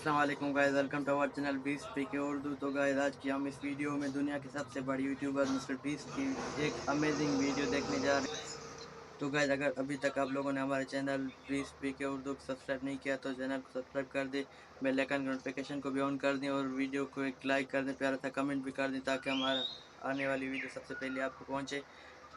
अस्सलाम वालेकुम guys, welcome to our channel बीस पी के उर्दू। तो गाइस आज की हम इस वीडियो में दुनिया के सबसे बड़ी यूट्यूबर मिस्टर बीस की एक अमेजिंग वीडियो देखने जा रहे हैं। तो गाइस अगर अभी तक आप लोगों ने हमारे चैनल बीस पी के उर्दू को सब्सक्राइब नहीं किया तो चैनल को सब्सक्राइब कर दें, बेल आइकन नोटिफिकेशन को भी ऑन कर दें और वीडियो को एक लाइक कर दें, प्यारा सा कमेंट भी कर दें ताकि हमारा आने वाली वीडियो सबसे पहले आपको पहुँचे।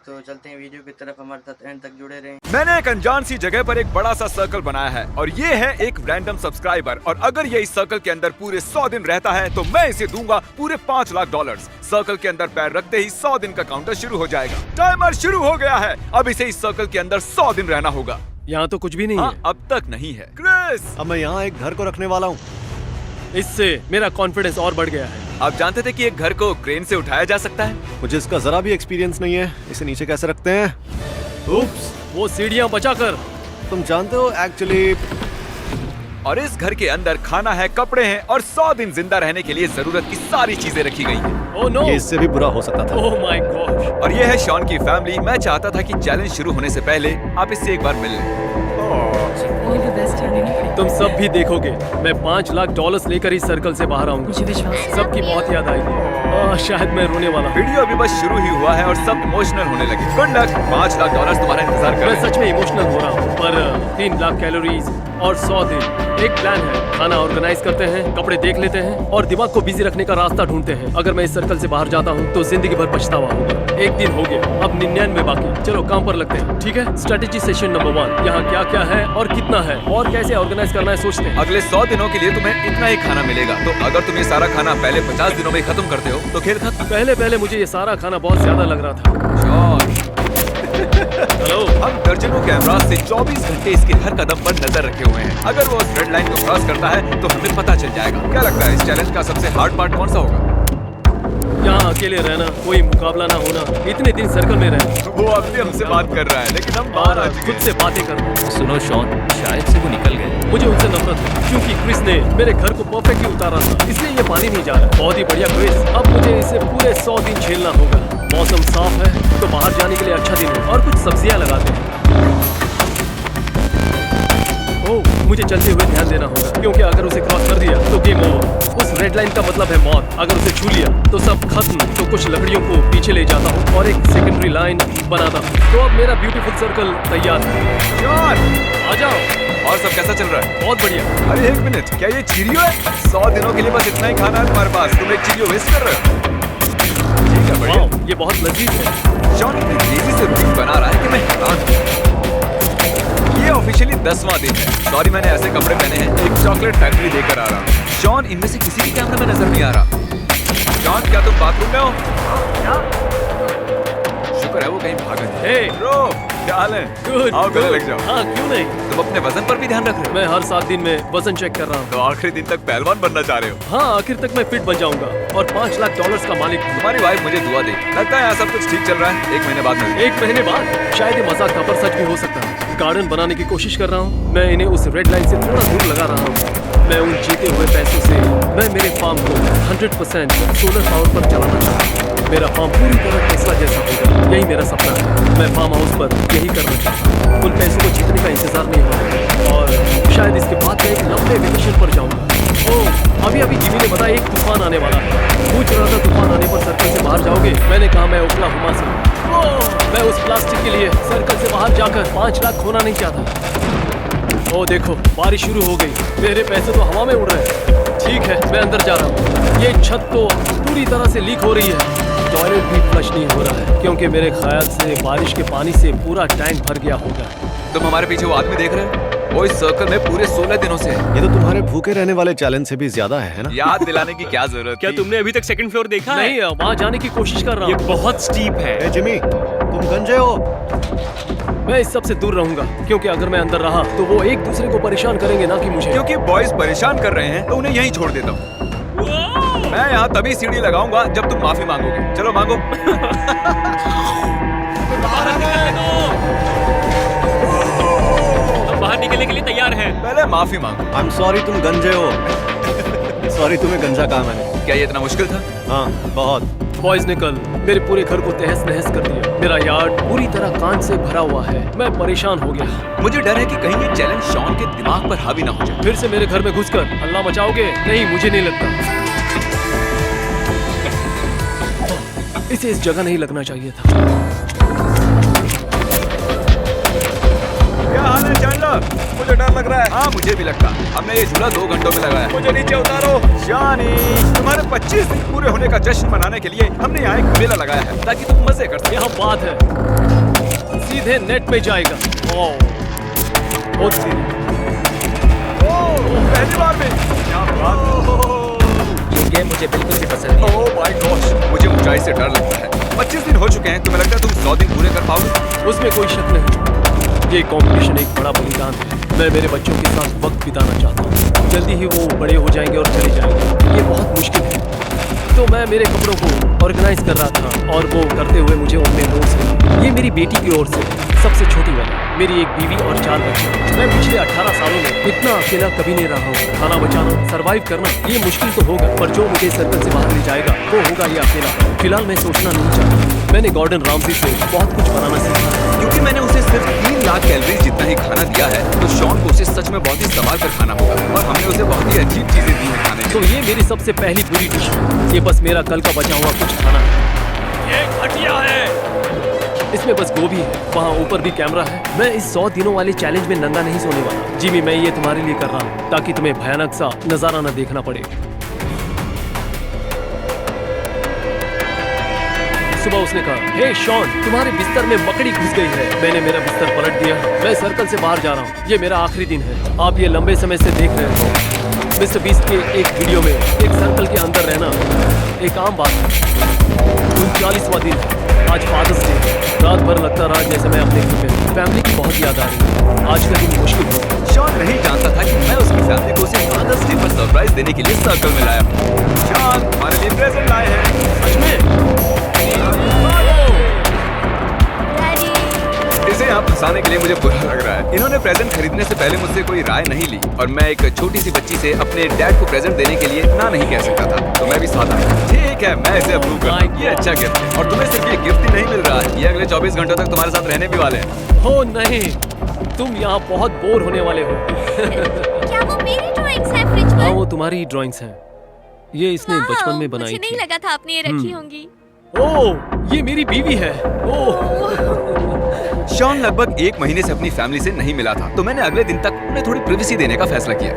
तो चलते हैं वीडियो की तरफ, हमारे साथ एंड तक जुड़े रहें। मैंने एक अनजान सी जगह पर एक बड़ा सा सर्कल बनाया है और ये है एक रैंडम सब्सक्राइबर, और अगर ये इस सर्कल के अंदर पूरे 100 दिन रहता है तो मैं इसे दूंगा पूरे $5 लाख। सर्कल के अंदर पैर रखते ही 100 दिन का काउंटर शुरू हो जाएगा। टाइमर शुरू हो गया है। अब इसे इस सर्कल के अंदर 100 दिन रहना होगा। यहाँ तो कुछ भी नहीं है। अब तक नहीं है। क्रिस, अब मैं यहाँ एक घर को रखने वाला हूँ। इससे मेरा कॉन्फिडेंस और बढ़ गया है। आप जानते थे कि एक घर को क्रेन से उठाया जा सकता है? मुझे इसका जरा भी एक्सपीरियंस नहीं है। इसे नीचे कैसे रखते हैं? उप्स, वो सीढ़ियाँ बचाकर। तुम जानते हो एक्चुअली। और इस घर के अंदर खाना है, कपड़े हैं और 100 दिन जिंदा रहने के लिए जरूरत की सारी चीजें रखी गई हैं। ओह नो, ये इससे भी बुरा हो सकता था। Oh my God. और ये है शॉन की फैमिली। मैं चाहता था कि चैलेंज शुरू होने से पहले आप इससे एक बार मिल लें। तुम सब भी देखोगे, मैं $5 लाख लेकर इस सर्कल से बाहर आऊंगा। मुझे विश्वास है। सबकी बहुत याद आएगी। शायद मैं रोने वाला हूँ। वीडियो अभी बस शुरू ही हुआ है और सब इमोशनल होने लगे। गुड लक, $5 लाख तुम्हारा इंतजार कर मैं रहे हैं। सच में इमोशनल हो रहा हूँ, पर 3 लाख कैलोरीज और 100 दिन। एक प्लान है, खाना ऑर्गेनाइज करते हैं, कपड़े देख लेते हैं और दिमाग को बिजी रखने का रास्ता ढूंढते हैं। अगर मैं इस सर्कल से बाहर जाता हूँ तो जिंदगी भर पछतावा होगा। एक दिन हो गया, अब 99 बाकी। चलो काम पर लगते हैं, ठीक है? स्ट्रेटेजी सेशन नंबर 1, यहाँ क्या क्या है और कितना है और कैसे ऑर्गेनाइज करना है सोचते हैं। अगले 100 दिनों के लिए तुम्हें इतना ही खाना मिलेगा। तो अगर तुम ये सारा खाना पहले 50 दिनों में खत्म करते हो तो खेल खत्म। पहले मुझे ये सारा खाना बहुत ज्यादा लग रहा था। हेलो, हम दर्जनों कैमरा से 24 घंटे इसके हर कदम पर नजर रखे हुए हैं। अगर वो उस रेड लाइन को क्रॉस करता है तो हमें पता चल जाएगा। क्या लगता है इस चैलेंज का सबसे हार्ड पार्ट कौन सा होगा? यहाँ अकेले रहना, कोई मुकाबला ना होना, इतने दिन सर्कल में रहना। वो अब भी हमसे बात कर रहा है लेकिन हम बाहर आ चुके खुद से बातें करना। सुनो शॉन, शायद से वो निकल गए। मुझे उनसे नफरत है क्योंकि क्रिस ने मेरे घर को परफेक्टली उतारा था, इसलिए ये पानी नहीं जा रहा। बहुत ही बढ़िया क्रिस, अब मुझे इसे पूरे 100 दिन झेलना होगा। मौसम साफ है तो बाहर जाने के लिए अच्छा दिन है और कुछ सब्जियां लगाते हैं। ओह, मुझे चलते हुए ध्यान देना होगा क्योंकि अगर उसे क्रॉस कर दिया तो गेम ओवर। उस रेड लाइन का मतलब है मौत। अगर उसे छू लिया तो सब खत्म। तो कुछ लकड़ियों को पीछे ले जाता हूँ और एक सेकेंडरी लाइन बनाता हूँ। तो अब मेरा ब्यूटीफुल सर्कल तैयार है। हैं। आ जाओ। और सब कैसा चल रहा है? बहुत बढ़िया। अरे एक मिनट, क्या ये चीरियो है? 100 दिनों के लिए बस इतना ही खाना है तुम्हारे पास। तुम एक चीरियो वेस्ट कर रहे हो। ठीक है, बढ़िया। वाह, ये बहुत लजीज है। शॉन इतनी तेजी से रूटीन बना रहा है कि मैं हैरान हूँ। ये ऑफिशियली 10वां दिन है। सॉरी, मैंने ऐसे कपड़े पहने हैं। एक चॉकलेट फैक्ट्री देकर आ रहा हूँ। शॉन, इनमें से किसी भी कैमरे में नजर नहीं आ रहा। शॉन, क्या तुम बाथरूम में हो? शुक्र है वो कहीं भागा नहीं। हे ब्रो, क्या हाल है? गुड। आओ गले लग जाओ। हाँ, क्यों नहीं। तुम अपने वजन पर भी ध्यान रख रहे हो? मैं हर 7 दिन में वजन चेक कर रहा हूँ। तो आखिरी दिन तक पहलवान बनना चाह रहे हो? हाँ, आखिर तक मैं फिट बन जाऊंगा और $5 लाख का मालिक हूँ। तुम्हारी वाइफ मुझे दुआ दे। लगता है यहाँ सब कुछ ठीक चल रहा है। 1 महीने बाद मिलते हैं। 1 महीने बाद शायद ये मजाक था, पर सच भी हो सकता है। गार्डन बनाने की कोशिश कर रहा हूँ। मैं इन्हें उस रेड लाइन से थोड़ा दूर लगा रहा हूँ। मैं उन जीते हुए पैसों से मैं मेरे फार्म को 100% सोलर पावर पर चलाना चाहता हूँ। मेरा फार्म पूरी तरह टेस्ला जैसा होगा। यही मेरा सपना है। मैं फार्म हाउस पर यही करना चाहता हूँ। उन पैसों को जीतने का इंतजार नहीं होगा और शायद इसके बाद मैं एक लंबे वेकेशन पर जाऊंगा। ओह, अभी जिमी ने बताया एक तूफान आने वाला है। पूछ रहा था तूफान आने पर सर्कल से बाहर जाओगे? मैंने कहा मैं ओक्लाहोमा से हूँ। मैं उस प्लास्टिक के लिए सर्कल से बाहर जाकर 5 लाख खोना नहीं चाहता। ओह देखो, बारिश शुरू हो गई। मेरे पैसे तो हवा में उड़ रहे हैं। ठीक है, मैं अंदर जा रहा हूँ। ये छत तो पूरी तरह से लीक हो रही है। टॉयलेट भी फ्लश नहीं हो रहा है क्योंकि मेरे ख्याल से बारिश के पानी से पूरा टैंक भर गया होगा। तुम हमारे पीछे वो आदमी देख रहे हो? वो इस सर्कल में पूरे 16 दिनों से है। ये तो तुम्हारे भूखे रहने वाले चैलेंज से भी ज्यादा है ना? याद दिलाने की क्या जरूरत क्या थी? तुमने अभी तक सेकंड फ्लोर देखा है? नहीं, वहाँ जाने की कोशिश कर रहा ये हूँ। बहुत स्टीप है। ए जिमी, तुम गंजे हो। मैं इस सब से दूर रहूंगा क्योंकि अगर मैं अंदर रहा तो वो एक दूसरे को परेशान करेंगे, ना कि मुझे। क्योंकि बॉयज परेशान कर रहे हैं तो उन्हें यहीं छोड़ देता हूँ। मैं यहाँ तभी सीढ़ी लगाऊंगा जब तुम माफी मांगोगे। चलो मांगो। हम बाहर निकलने के लिए तैयार हैं। पहले माफी मांगो। आई एम सॉरी, तुम गंजे हो। सॉरी, तुम्हें गंजा कहा मैंने। क्या ये इतना मुश्किल था? हाँ, बहुत। बॉयज ने कल मेरे पूरे घर को तहस नहस कर दिया। मेरा यार्ड पूरी तरह कांच से भरा हुआ है। मैं परेशान हो गया। मुझे डर है कि कहीं ये चैलेंज शॉन के दिमाग पर हावी ना हो जाए। फिर से मेरे घर में घुसकर हल्ला मचाओगे? नहीं, मुझे नहीं लगता। इसे इस जगह नहीं लगना चाहिए था। क्या हाल है चैंडलर? मुझे डर लग रहा है। हाँ, मुझे भी लगता। हमने ये झूला 2 घंटों में लगाया। मुझे नीचे उतारो। शॉनी, तुम्हारे 25 दिन पूरे होने का जश्न मनाने के लिए हमने यहाँ एक मेला लगाया है ताकि तुम मजे कर सको। यहाँ बात है सीधे नेट पे जाएगा। ओह, बहुत सीधे। पहली बार में क्या बात। ये गेम मुझे बिल्कुल भी पसंद नहीं। ओह माय गॉश, मुझे ऊंचाई से डर लगता है। 25 दिन हो चुके हैं। तुम्हें लगता है तुम 100 दिन पूरे कर पाओगे? उसमें कोई शक नहीं। ये कंपटीशन एक बड़ा बलिदान है। मैं मेरे बच्चों के साथ वक्त बिताना चाहता हूँ। जल्दी ही वो बड़े हो जाएंगे और चले जाएंगे। ये बहुत मुश्किल है। तो मैं मेरे कपड़ों को ऑर्गेनाइज कर रहा था और वो करते हुए मुझे उनमें नोट्स मिले। ये मेरी बेटी की ओर से सबसे छोटी वाली। मेरी एक बीवी और 4 बच्चे। मैं पिछले 18 सालों में इतना अकेला कभी नहीं रहा हूँ। खाना बचाना, सरवाइव करना, ये मुश्किल तो होगा, पर जो मुझे सर्कल से बाहर ले जाएगा वो होगा ये अकेला। फिलहाल मैं सोचना नहीं चाहता। मैंने गॉर्डन रामसी से बहुत कुछ बनाना सीखा है। क्योंकि मैंने उसे सिर्फ 3 लाख कैलोरीज जितना ही खाना दिया है, तो शॉन को उसे सच में बहुत ही संभाल कर खाना होगा। और हमने उसे बहुत ही अजीब चीजें दी हैं खाने के तो ये मेरी सबसे पहली बुरी डिश है। ये बस मेरा कल का बचा हुआ कुछ खाना है। ये घटिया है। इसमें बस गोभी है। वहाँ ऊपर भी कैमरा है। मैं इस 100 दिनों वाले चैलेंज में नंगा नहीं सोने वाला। जिमी, मैं ये तुम्हारे लिए कर रहा हूँ ताकि तुम्हें भयानक सा नजारा न देखना पड़े। सुबह उसने कहा, हे शॉन, तुम्हारे बिस्तर में मकड़ी घुस गई है। मैंने मेरा बिस्तर पलट दिया। मैं सर्कल से बाहर जा रहा हूँ। ये मेरा आखिरी दिन है। आप ये लंबे समय से देख रहे हो। मिस्टर बीस्ट के एक वीडियो में एक सर्कल के अंदर रहना एक आम बात है। 39वां दिन है। आज फादर्स डे। रात भर लगता रहा जैसे मैं अपने घर में। फैमिली की बहुत याद आ रही है। आज का दिन मुश्किल हो। शॉन नहीं जानता था कि मैं उसकी फैमिली को उसे फादर्स डे पर सरप्राइज देने के लिए सर्कल में लाया हूँ। शॉन, हमारे लिए प्रेजेंट लाए हैं। सच में? इसे यहाँ फंसाने के लिए मुझे बुरा लग रहा है। इन्होंने प्रेजेंट खरीदने से पहले मुझसे कोई राय नहीं ली और मैं एक छोटी सी बच्ची से अपने डैड को प्रेजेंट देने के लिए ना नहीं कह सकता था। तो मैं भी साथ आया। ठीक है, मैं इसे अप्रूव करता हूँ। ये अच्छा गिफ्ट है। और तुम्हें सिर्फ ये गिफ्ट ही नहीं मिल रहा है, ये अगले 24 घंटों तक तुम्हारे साथ रहने भी वाले हैं। हो नहीं, तुम यहाँ बहुत बोर होने वाले हो। क्या वो मेरी ड्राइंग्स हैं फ्रिज हाँ, पर? वो तुम्हारी ड्राइंग्स हैं। ये इसने वाओ, बचपन में बनाई मुझे थी। नहीं लगा था आपने ये रखी होंगी। ओह, ये मेरी बीवी है। ओह, शॉन लगभग 1 महीने से अपनी फैमिली से नहीं मिला था, तो मैंने अगले दिन तक उन्हें थोड़ी प्राइवेसी देने का फैसला किया।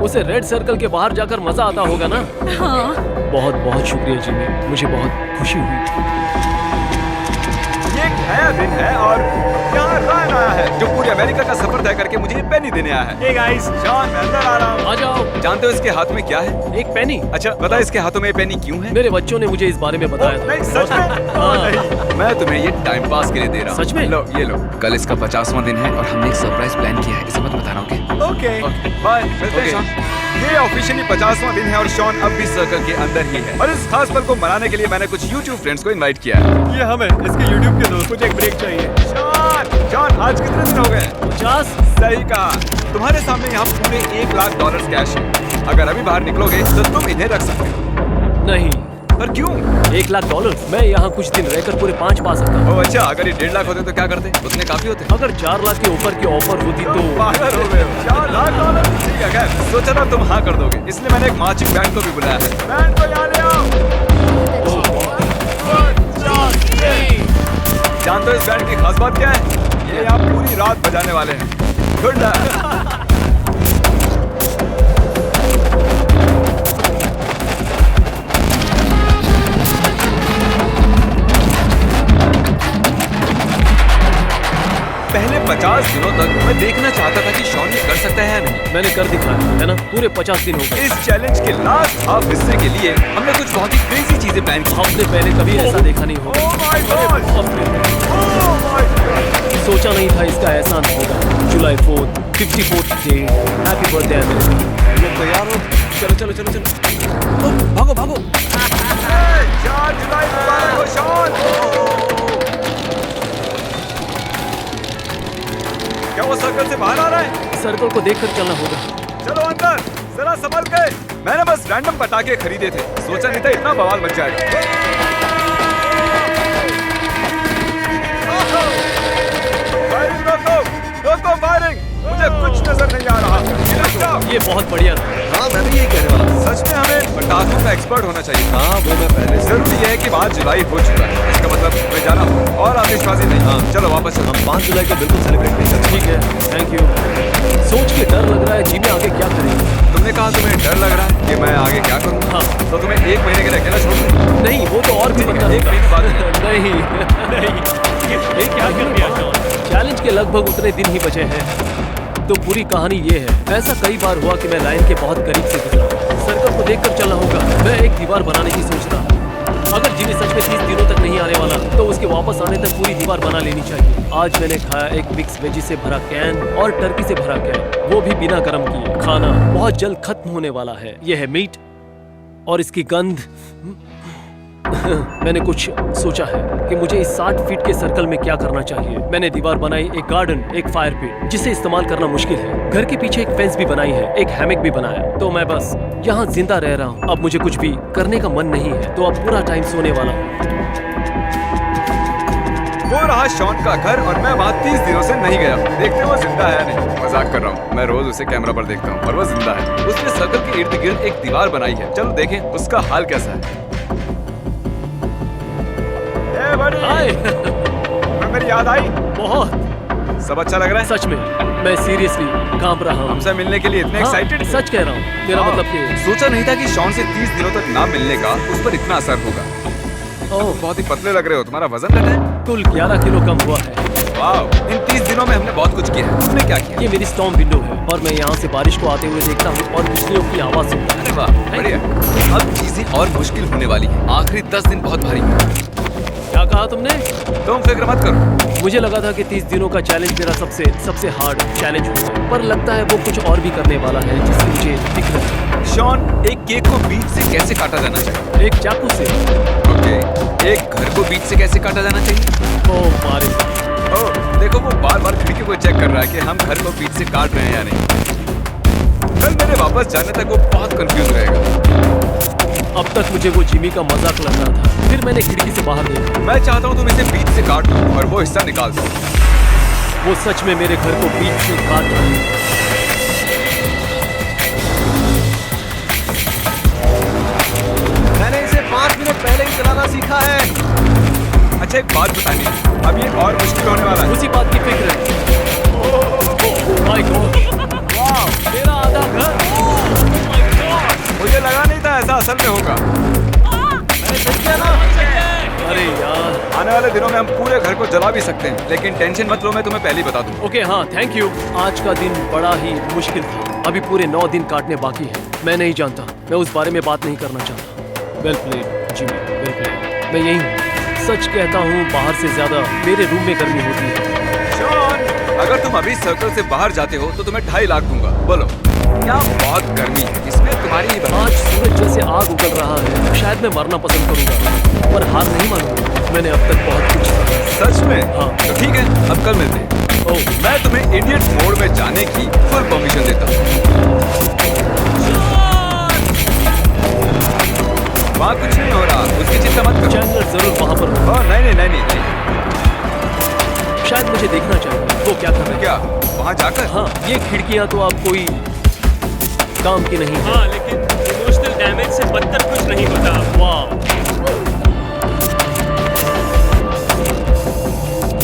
उसे रेड सर्कल के बाहर जाकर मजा आता होगा ना? हाँ। बहुत बहुत शुक्रिया जिमी, मुझे बहुत खुशी हुई। ये एक नया दिन है और यहाँ रायन आया है जो पूरे अमेरिका का सफर तय करके मुझे ये पेनी देने आया है। हे गाइस, शॉन, मैं अंदर आ रहा हूँ। आ जाओ। जानते हो इसके हाथ में क्या है? एक पेनी। अच्छा, पता है इसके हाथों में ये पेनी क्यों है? मेरे बच्चों ने मुझे इस बारे में बताया था। नहीं, सच में? हाँ। नहीं, मैं तुम्हें ये टाइम पास के लिए दे रहा हूँ। सच में? लो, ये लो। कल इसका 50वां दिन है और हमने एक सरप्राइज प्लान किया है। इसे मत बताना, ओके? Okay, bye. मिलते हैं शॉन। ये ऑफिशियली 50वां दिन है और शॉन अब भी सर्कल के अंदर ही है। और इस खास पल को मनाने के लिए मैंने कुछ YouTube फ्रेंड्स को इनवाइट किया है। ये हम हैं, इसके YouTube के दोस्त। मुझे एक ब्रेक चाहिए। शॉन, आज कितने दिन हो गए? 50। सही कहा। तुम्हारे सामने यहाँ पूरे $1 लाख कैश है। अगर अभी बाहर निकलोगे तो तुम इन्हें रख सकते हो। नहीं। पर क्यों? $1 लाख? मैं यहाँ कुछ दिन रहकर पूरे 5 पा सकता हूँ। ओह अच्छा, अगर ये 1.5 लाख होते तो क्या करते? उतने काफी होते। अगर 4 लाख के ऊपर की ऑफर होती तो पागल हो गए हो। $4 लाख? ठीक है, खैर, सोचा था तुम हाँ कर दोगे, इसलिए मैंने एक मार्चिंग बैंड को भी बुलाया है। बैंड को यहाँ ले आओ। जानते हो इस बैंड की खास बात क्या है? ये आप पूरी रात बजाने वाले हैं। Good luck. पहले 50 दिनों तक मैं देखना चाहता था कि शॉन ये कर सकता है या नहीं। मैंने कर दिखाया है ना। पूरे 50 दिन हो गए। इस चैलेंज के लास्ट हाफ हिस्से के लिए हमने कुछ बहुत ही क्रेजी चीजें प्लान की। हमने पहले कभी ऐसा देखा नहीं होगा। Oh my God! Oh my God! सोचा नहीं था इसका एहसान होगा। जुलाई 4th, 54th day. Happy birthday America. लोग तैयार हो? चलो चलो चलो चलो। भागो भागो। 4 जुलाई मुबारक हो शॉन। क्या वो सर्कल से बाहर आ रहा है? सर्कल को देखकर चलना होगा। चलो अंदर, जरा संभल के। मैंने बस रैंडम पटाखे खरीदे थे, सोचा नहीं था इतना बवाल मच जाएगा। फायरिंग रोको, रोको फायरिंग, मुझे कुछ नजर नहीं आ रहा। ये बहुत बढ़िया था। हाँ मैं भी यही कहने वाला था। सच में हमें पटाखों का एक्सपर्ट होना चाहिए। हाँ वो मैं पहले से। जरूरी है कि 5 जुलाई हो चुका है, इसका मतलब मैं जाना और आतिशबाजी नहीं। हाँ। चलो वापस चलो। हम 5 जुलाई को बिल्कुल सेलिब्रेट नहीं करते। ठीक है, थैंक यू। सोच के डर लग रहा है जी, मैं आगे क्या करेंगे। तुमने कहा तुम्हें डर लग रहा है कि मैं आगे क्या करूँ? हाँ। तो तुम्हें 1 महीने के लिए अकेला छोड़ दूँ? नहीं, वो तो और भी बदला। 1 महीने बाद नहीं। नहीं, ये क्या कर दिया जॉन? चैलेंज के लगभग उतने दिन ही बचे हैं। तो पूरी कहानी ये है, ऐसा कई बार हुआ कि मैं लाइन के बहुत करीब से गुजरा। सर्कल को देखकर चलना होगा। मैं एक दीवार बनाने की सोच रहा हूँ। अगर जिमी सच में 30 दिनों तक नहीं आने वाला तो उसके वापस आने तक पूरी दीवार बना लेनी चाहिए। आज मैंने खाया एक मिक्स वेजी से भरा कैन और टर्की से भरा कैन, वो भी बिना गर्म किए। खाना बहुत जल्द खत्म होने वाला है। यह है मीट और इसकी गंध। मैंने कुछ सोचा है कि मुझे इस 60 फीट के सर्कल में क्या करना चाहिए। मैंने दीवार बनाई, एक गार्डन, एक फायर पिट जिसे इस्तेमाल करना मुश्किल है। घर के पीछे एक फेंस भी बनाई है, एक हैमक भी बनाया। तो मैं बस यहाँ जिंदा रह रहा हूँ। अब मुझे कुछ भी करने का मन नहीं है, तो अब पूरा टाइम सोने वाला हूँ। वो रहा शॉन का घर और मैं वहाँ 30 दिनों से नहीं गया। देखते वो जिंदा है या नहीं। मजाक कर रहा हूँ, मैं रोज उसे कैमरा पर देखता हूँ और वो जिंदा है। उसने सर्कल के इर्द गिर्द एक दीवार बनाई है। चलो देखें उसका हाल कैसा है। हाय। मैं मेरी याद आई। बहुत। सब अच्छा लग रहा है? सच में मैं सीरियसली कांप रहा हूँ। हमसे मिलने के लिए इतने एक्साइटेड? सच कह रहा हूँ। मेरा मतलब कि सोचा नहीं था कि शॉन से 30 दिनों तक ना मिलने का उस पर इतना असर होगा। ओह, बहुत ही पतले लग रहे हो, तुम्हारा वजन घटा है? कुल 11 किलो कम हुआ है। वाह, इन 30 दिनों में हमने बहुत कुछ किया है। तुमने क्या किया? ये मेरी स्टॉर्म विंडो है और मैं यहाँ से बारिश को आते हुए देखता हूँ और बिजलियों की आवाज सुनता हूँ। अरे वाह, बढ़िया। अब चीजें और मुश्किल होने वाली है। आखिरी 10 दिन बहुत भारी है। क्या कहा तुमने? तुम फिक्र मत करो। मुझे लगा था कि 30 दिनों का चैलेंज मेरा सबसे हार्ड चैलेंज होगा, पर लगता है वो कुछ और भी करने वाला है जिससे मुझे दिख रहा है। शॉन, एक केक को बीच से कैसे काटा जाना चाहिए? एक चाकू से। ओके, एक घर को बीच से कैसे काटा जाना चाहिए? ओह बारिश। ओह, देखो वो बार-बार खिड़की को चेक कर रहा है कि हम घर को बीच से काट रहे हैं या नहीं। कल मेरे वापस जाने तक वो बहुत कंफ्यूज रहेगा। अब तक मुझे वो जिमी का मजाक लग रहा था, फिर मैंने खिड़की से बाहर देखा। मैं चाहता हूँ तुम इसे बीच से काट दो और वो हिस्सा निकाल दो। वो सच में मेरे घर को बीच से काट रहा है। मैंने इसे 5 मिनट पहले ही चलाना सीखा है। अच्छा, एक बात बतानी है, अब ये और मुश्किल होने वाला है। उसी बात की फिक्र है। माय गॉड, वाह, मेरा आधा घर। मुझे लगा नहीं था ऐसा असल में होगा। मैंने सच किया ना? अरे यार। आने वाले दिनों में हम पूरे घर को जला भी सकते हैं, लेकिन टेंशन मत लो, मैं तुम्हें पहले ही बता दूं। ओके, हाँ, थैंक यू। आज का दिन बड़ा ही मुश्किल था। अभी पूरे 9 दिन काटने बाकी है। मैं नहीं जानता, मैं उस बारे में बात नहीं करना चाहता। Well played Jimmy, well played. मैं यही हूँ। सच कहता हूँ, बाहर से ज्यादा मेरे रूम में गर्मी होती है। शॉन, अगर तुम अभी सर्कल से बाहर जाते हो तो तुम्हें 2.5 लाख दूंगा। बोलो क्या? बहुत गर्मी है, इसमें तुम्हारी ही आज सूरज जैसे आग उगल रहा है। शायद मैं मरना पसंद करूंगा, पर हार नहीं मानूंगा। मैंने अब तक बहुत कुछ सहा। सच में? हाँ। तो ठीक है, अब कल मिलते हैं। ओह, मैं तुम्हें इडियट मोड में जाने की फुल परमिशन देता हूँ। वहाँ कुछ नहीं हो रहा, उसकी चिंता मत करो। चैंडलर जरूर वहाँ पर होगा। ओह, नहीं। शायद मुझे देखना चाहिए वो क्या कर रहे हैं। क्या वहाँ जाकर? हाँ, ये खिड़कियाँ तो आप कोई काम की नहीं है। हाँ, लेकिन इमोशनल डैमेज से बदतर कुछ नहीं होता। वाह,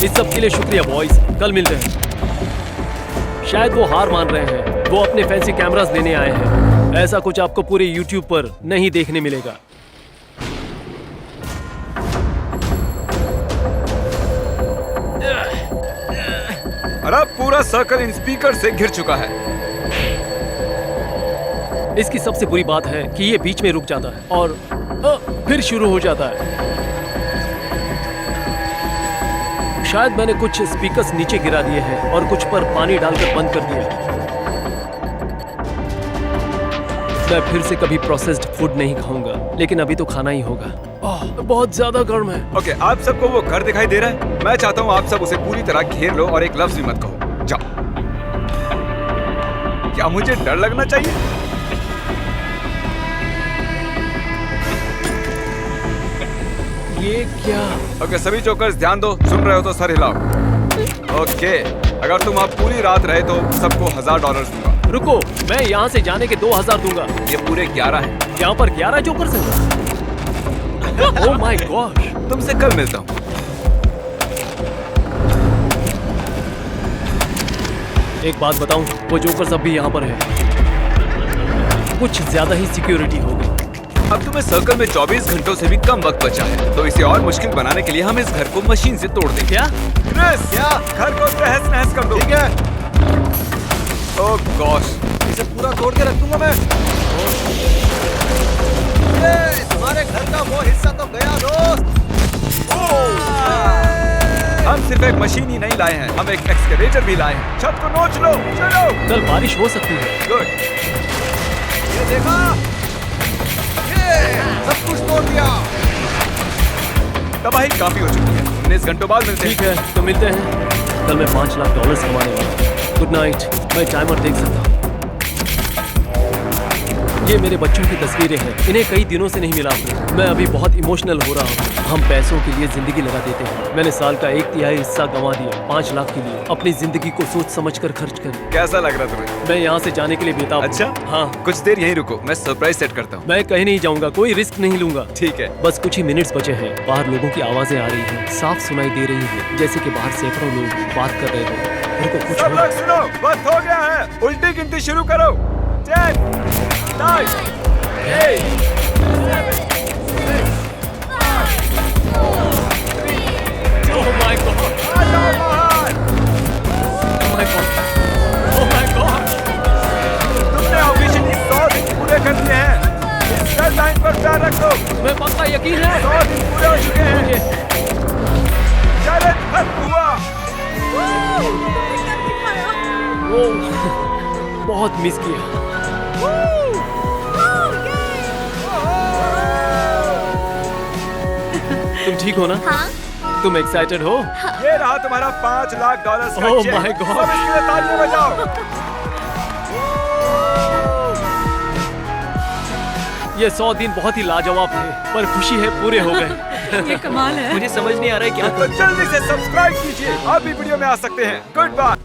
इस सब के लिए शुक्रिया बॉयज। कल मिलते हैं। शायद वो हार मान रहे हैं। वो अपने फैंसी कैमरास लेने आए हैं। ऐसा कुछ आपको पूरे YouTube पर नहीं देखने मिलेगा। और अब पूरा सर्कल इन स्पीकर से घिर चुका है। इसकी सबसे बुरी बात है कि ये बीच में रुक जाता है और फिर शुरू हो जाता है। शायद मैंने कुछ स्पीकर्स नीचे गिरा दिए हैं और कुछ पर पानी डालकर बंद कर दिया। मैं फिर से कभी प्रोसेस्ड फूड नहीं खाऊंगा, लेकिन अभी तो खाना ही होगा। बहुत ज्यादा गर्म है। ओके, आप सबको वो घर दिखाई दे रहा है? मैं चाहता हूँ आप सब उसे पूरी तरह घेर लो और एक लफ्ज भी मत कहो। जाओ। क्या मुझे डर लगना चाहिए? ये क्या? ओके सभी जोकर्स ध्यान दो, सुन रहे हो तो सर हिलाओ। ओके, अगर तुम अब पूरी रात रहे तो सबको $1000 दूंगा। रुको, मैं यहाँ से जाने के 2000 दूंगा। ये पूरे 11 हैं। यहाँ पर 11 जोकर्स हैं। Oh my God. तुमसे कल मिलता हूँ। एक बात बताऊं, वो जोकर्स अब भी यहाँ पर है। कुछ ज्यादा ही सिक्योरिटी हो गई। अब तुम्हें सर्कल में 24 घंटों से भी कम वक्त बचा है, तो इसे और मुश्किल बनाने के लिए हम इस घर को मशीन से तोड़ देंगे। क्या? क्रिस, क्या? घर को तहस नहस कर दो। ठीक है, ओह गॉश, इसे पूरा तोड़ के रख दूंगा मैं। ये तुम्हारे घर का वो हिस्सा तो गया दोस्त। हम सिर्फ एक मशीन ही नहीं लाए हैं, हम एक एक्सकेवेटर भी लाए हैं। छत को नोच लो, चलो। कल बारिश हो सकती है। गुड। ये देखा, ये सब कुछ तोड़ दिया। तबाही काफी हो चुकी है। 19 घंटों बाद मिलते ठीक हैं। है, तो मिलते हैं। कल मैं $5 लाख कमाने वाला हूँ। Good night. मैं टाइमर देख सकता हूँ। ये मेरे बच्चों की तस्वीरें हैं। इन्हें कई दिनों से नहीं मिला हूँ। मैं अभी बहुत इमोशनल हो रहा हूँ। हम पैसों के लिए जिंदगी लगा देते हैं। मैंने साल का 1/3 हिस्सा गंवा दिया 5 लाख के लिए। अपनी जिंदगी को सोच समझ कर खर्च कर। कैसा लग रहा तुम्हें? मैं यहाँ से जाने के लिए बेताब हूँ। अच्छा, हाँ। कुछ देर यहीं रुको, मैं सरप्राइज सेट करता हूँ। मैं कहीं नहीं जाऊंगा, कोई रिस्क नहीं लूंगा। ठीक है। बस कुछ ही मिनट्स बचे हैं। बाहर लोगों की आवाजें आ रही हैं, साफ सुनाई दे रही है, जैसे कि बाहर सैकड़ों लोग बात कर रहे हो। मेरे को कुछ सब हो। लोग सुनो, वक्त हो गया है। उल्टी गिनती शुरू करो। 10, 9, 8, 7, Oh my God! आ जाओ बाहर। Oh my God! Oh my God! तुमने ऑफिशियली 100 दिन पूरे कर दिए हैं। इस डेडलाइन पर पैर रखो। मैं पक्का यकीन है। 100 दिन पूरे हो चुके हैं। चैलेंज खत्म हुआ। वो बहुत मिस किया। तुम ठीक हो ना? हाँ? तुम एक्साइटेड हो? ये रहा तुम्हारा $5 लाख का Oh चेक। my God! सब इसके लिए तालियां बजाओ। ये 100 दिन बहुत ही लाजवाब थे, पर खुशी है पूरे हो गए। ये कमाल है। मुझे समझ नहीं आ रहा है क्या तो जल्दी से सब्सक्राइब कीजिए। आप भी वीडियो में आ सकते हैं। Good bye.